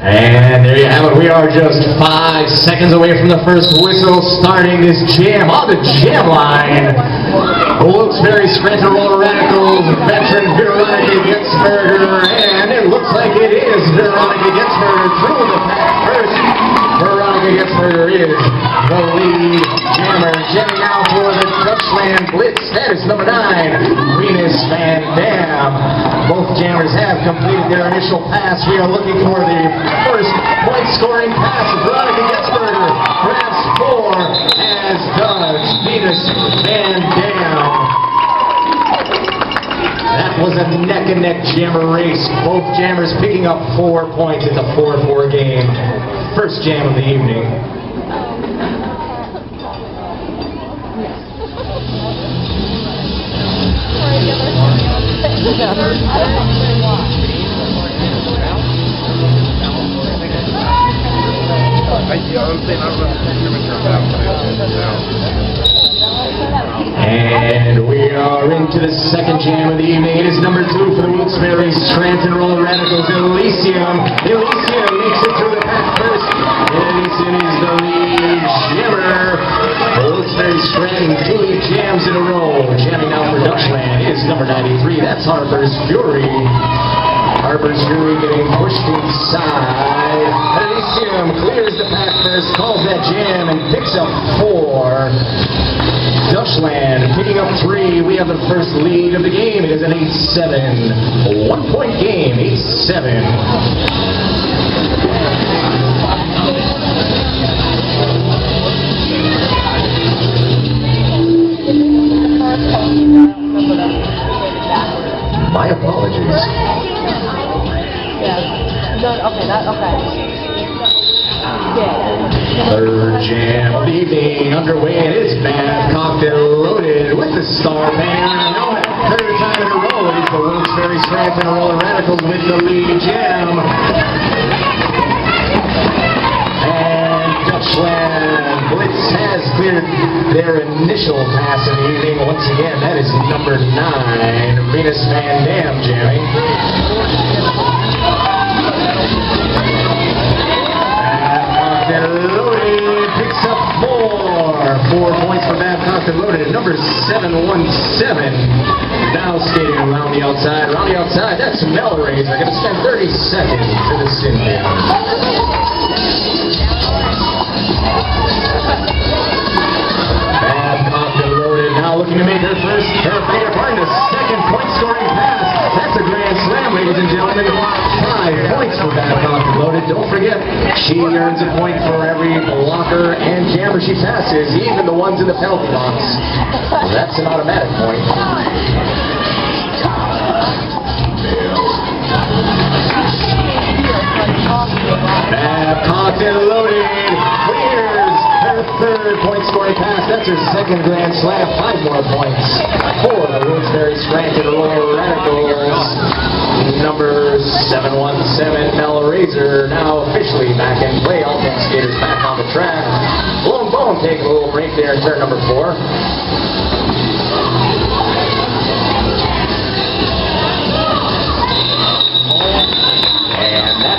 And there you have it. We are just 5 seconds away from the first whistle, starting this jam on the jam line. Wilkes Barre Scranton Roller Radicals, veteran Veronica Getzberger, and it looks like it is Veronica Getzberger through the pack first. Veronica Getzberger is the lead jammer. Jamming now for the DutchLand Blitz. That is number 9, Venus Van Dam. Both jammers have completed their initial pass. We are looking for the first point-scoring pass. Veronica Getzberger grabs 4, as does Venus Van Dam. That was a neck-and-neck jammer race. Both jammers picking up 4 points. It's a 4-4 game. First jam of the evening. And we are into the second jam of the evening. It is number 2 for the Wilkes Barre Scranton Roller Radicals, Elysium. Elysium makes it through the pack first. Elysium is the lead jammer. Wilkes Barre Scranton 2 lead jams in a row. Jamming now for DutchLand is number 93. That's Harper's Fury. Harper's Fury getting pushed inside. Elysium clears the pack first, calls that jam, and picks up 4. DutchLand picking up 3. We have the first lead of the game. It is an 8-7. 1-point game, 8-7. My apologies. Third jam of the evening underway, and it's Babcock and loaded with the star banner. Third time in a row, it is the Wilkes Barre Scranton Roller Radicals with the lead jam. And DutchLand Blitz has cleared their initial pass in the evening. Once again, that is number 9, Venus Van Dam jamming. And loaded picks up 4 points for Babcock and loaded. Number 717 now skating around the outside. Around the outside, that's Melrose. They're going to spend 30 seconds to the sin bin. Babcock and loaded now looking to make her first, the second point scoring pass. That's a grand slam, ladies and gentlemen. 5 points for Babcock and loaded. Don't forget, she earns a point for every blocker and jammer she passes, even the ones in the penalty box. That's an automatic point. Babcock and loaded clears her third point scoring pass. That's her second grand slam. 5 more points for the Wilkes Barre Scranton Roller Radicals. Number 717 Mel Razor now officially back in play. All 10 skaters back on the track. Blown Bone taking a little break there in turn number 4.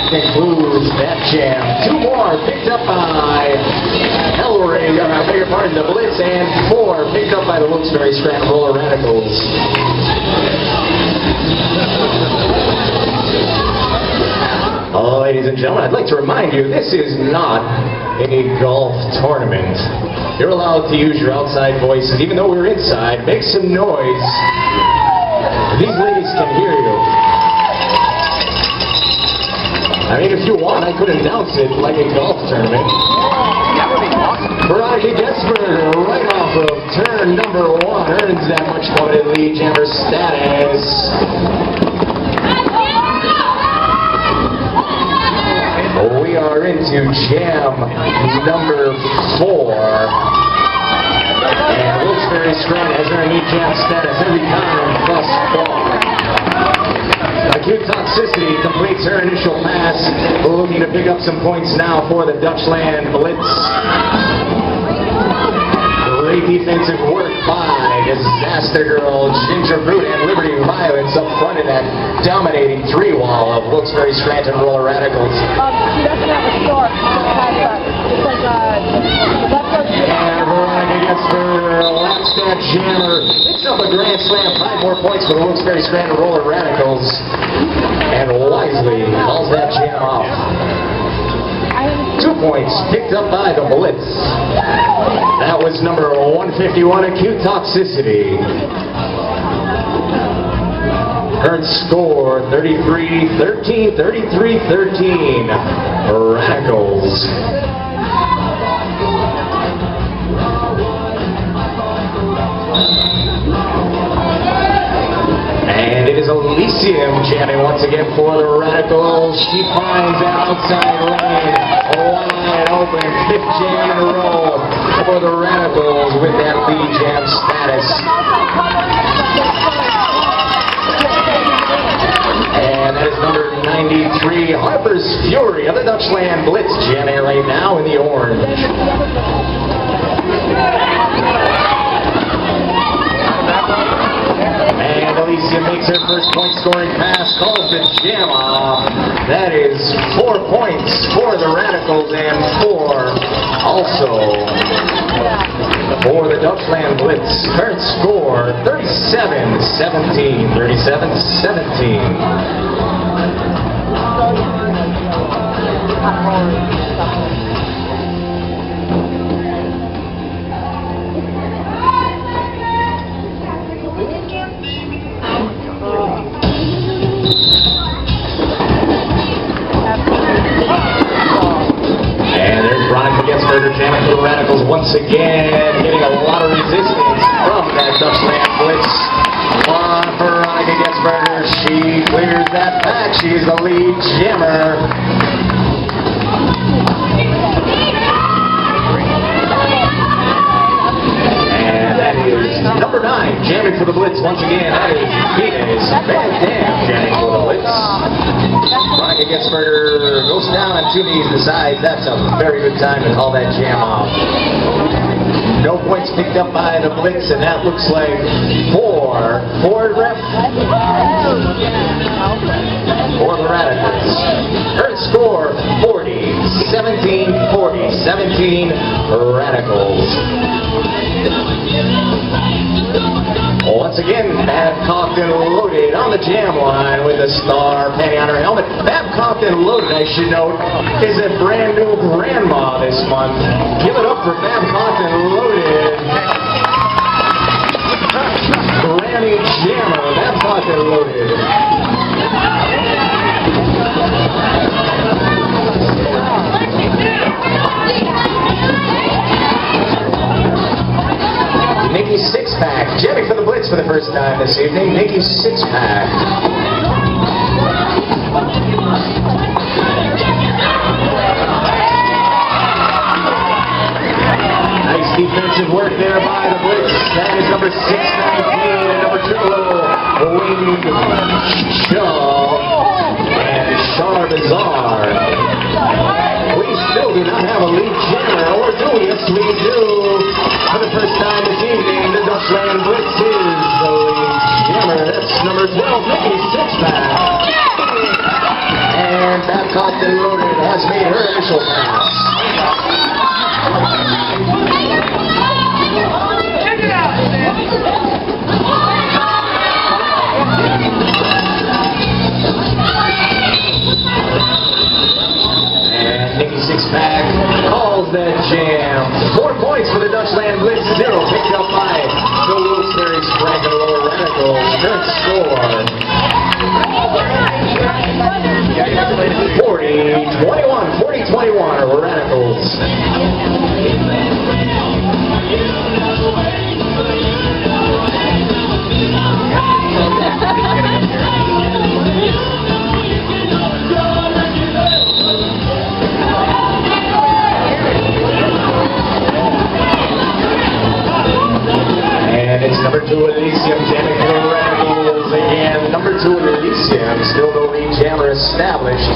Concludes that jam. 2 more picked up by Hellraiser, I beg your pardon, the Blitz, and 4 picked up by the Wilkes Barre Scranton Roller Radicals. Ladies and gentlemen, I'd like to remind you, this is not a golf tournament. You're allowed to use your outside voices, even though we're inside. Make some noise. These ladies can hear you. I mean, if you want, I could announce it like a golf tournament. That would be awesome. Veronica Getzberger, right off of turn number 1, earns that much coveted lead jammer status. We are into jam number 4. And Wilkes Barre Scranton has earned lead jam status every time thus far. Acute Toxicity completes her initial pass, looking to pick up some points now for the DutchLand Blitz. Great defensive work by Disaster Girl, Ginger Fruit, and Liberty Violence up front in that dominating three-wall of Wilkes Barre Scranton Roller Radicals. She doesn't have a store. And Veronica gets her lap-step jammer. Picks up a grand slam, 5 more points for the Wilkes Barre Scranton Roller Radicals. And wisely calls that jam off. 2 points picked up by the Blitz. That was number 151, Acute Toxicity. Current score 33-13, 33-13. Radicals. And it is Elysium jamming once again for the Radicals. She finds an outside lane, wide open, 5th jam in a row for the Radicals with that lead jam status. And that is number 93, Harper's Fury of the DutchLand Blitz jamming right now in the orange. And Alicia makes her first point scoring pass, calls the jam off. That is 4 points for the Radicals and 4 also for the DutchLand Blitz. Current score 37-17, 37-17. Jamming for the Radicals once again, getting a lot of resistance from that DutchLand Blitz. On Veronica Getzberger, she clears that back. She's the lead jammer. And that is number 9, jamming for the Blitz once again. That is Venus Van Dam jamming for the Blitz. Veronica Getzberger goes down on 2 knees, decides that's a very good time to call that jam off. No points picked up by the Blitz, and that looks like 4 for ref for the Radicals. Current score 40-17, 40-17 Radicals. Once again, Babcock and Loaded on the jam line with a star penny on her helmet. Babcock and Loaded, I should note, is a brand new grandma this month. Give it up for Babcock and Loaded. Granny Jammer, Babcock and Loaded. Nikki's 6-pack, jamming for the Blitz for the first time this evening. Nikki's 6-pack. Nice defensive work there by the Blitz. That is number 619 and number 2, Wing Shaw and Shar Bazaar. We still do not have a lead jammer, or do we? Yes, we do. For the first time this evening, the DutchLand Blitz is the lead jammer. That's number 12, Nikki 6-pack. And Babcock and Loaded has made her initial pass. Still no lead jammer established.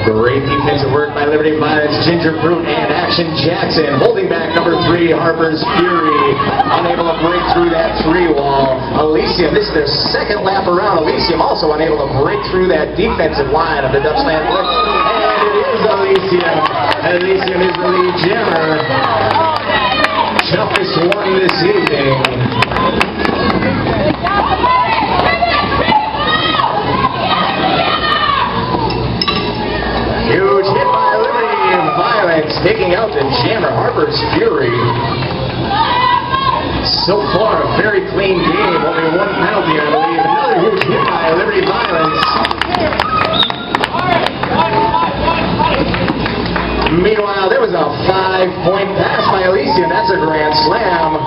Great defensive work by Liberty Violence, Ginger Fruit, and Action Jackson. Holding back number 3, Harper's Fury. Unable to break through that 3 wall. Elysium, this is their second lap around. Elysium also unable to break through that defensive line of the DutchLand Blitz. And it is Elysium. Elysium is the lead jammer. Toughest one this evening. Huge hit by Liberty Violence, taking out the jammer, Harper's Fury. So far, a very clean game, only one penalty, I believe. Another huge hit by Liberty Violence. Meanwhile, there was a 5-point pass by Elysium. That's a grand slam.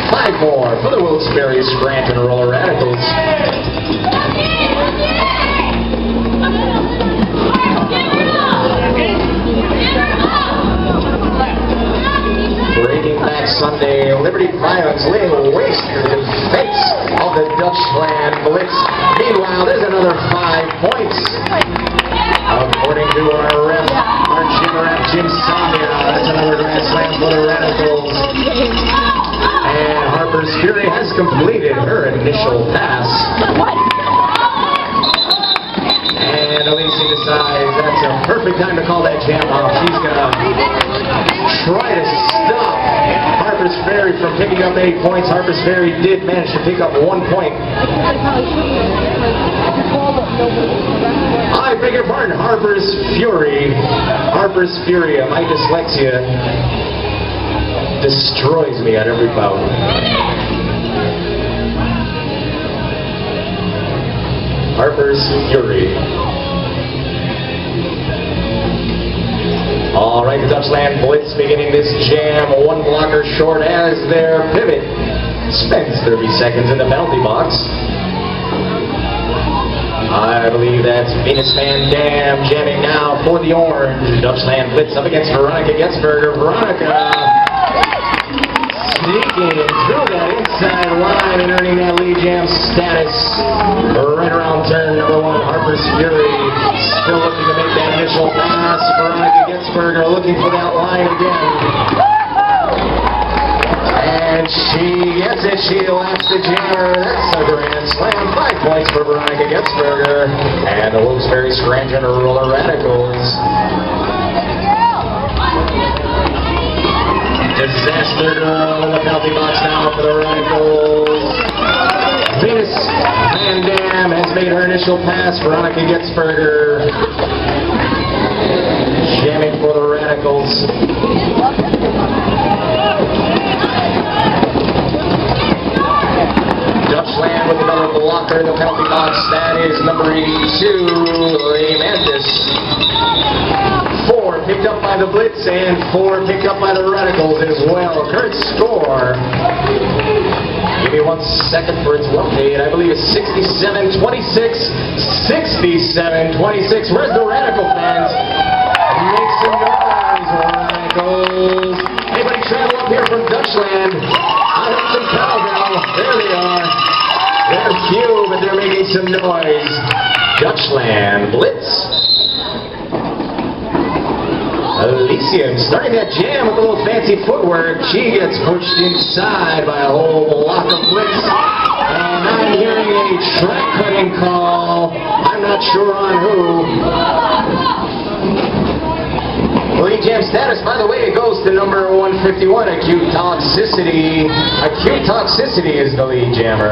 5 more for the Wilkes Barre Scranton Roller Radicals. Breaking back Sunday, Liberty Violence laying waste to the defense of the DutchLand Blitz. Meanwhile, there's another 5 points. According to our ref, our gym ref, Jim Samia, that's another grand slam for the Radicals. And Harper's Fury has completed her initial pass. And Elysium decides that's a perfect time to call that jam off. She's going to try to stop Harper's Ferry from picking up 8 points. Harper's Ferry did manage to pick up 1 point. I beg your pardon, Harper's Fury. Harper's Fury, my dyslexia destroys me at every bout. Harper's Fury. All right, the DutchLand Blitz beginning this jam. 1 blocker short as their pivot. Spends 30 seconds in the penalty box. I believe that's Venus Van Dam jamming now for the orange. DutchLand Blitz up against Veronica Getzberger. Veronica sneaking through that inside line and earning that lead jam status. Right around turn number 1, Harper's Fury still looking to make that initial pass. Veronica Getzberger looking for that line again. And she gets it. She laps the jammer. That's a grand slam. 5 points for Veronica Getzberger and the Wilkes Barre Scranton Roller Radicals. Disaster girl in the penalty box now for the Radicals. Venus Van Dam has made her initial pass. Veronica Getzberger jamming for the Radicals. DutchLand with another blocker in the penalty box. That is number 82, Mantis. 4 picked up by the Blitz and 4 picked up by the Radicals as well. Current score, give me 1 second for its update. I believe it's 67-26. 67-26. Where's the Radical fans? Make some noise, Radicals. Anybody travel up here from DutchLand? I heard some cowbell. There they are. They're few, but they're making some noise. DutchLand Blitz. Elysium starting that jam with a little fancy footwork. She gets pushed inside by a whole block of Blitz. And I'm hearing a track cutting call. I'm not sure on who. Lead jam status, by the way, it goes to number 151, Acute Toxicity. Acute Toxicity is the lead jammer.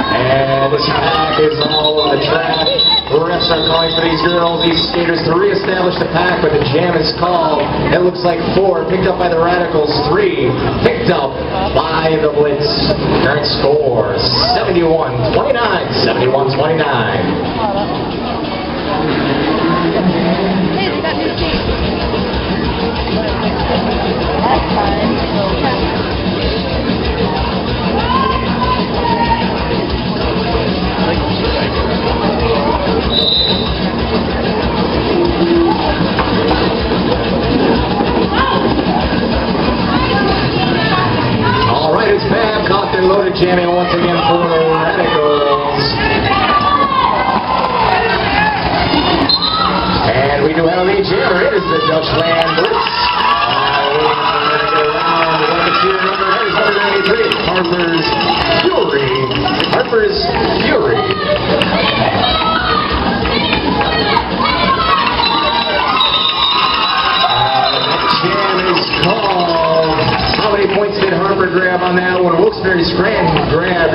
And this pack is all on the track. The refs are calling for these girls, these skaters, to reestablish the pack, but the jam is called. It looks like 4 picked up by the Radicals, 3 picked up by the Blitz. Current score, 71-29, 71-29. loaded jamming once again for the Radicals. And we do have a lead jammer. It is the DutchLand Blitz. Number 93, Harper's Fury. Harper's Fury. Jam is called. How many points did Harper grab on that one? Wilkes Barre Scranton grab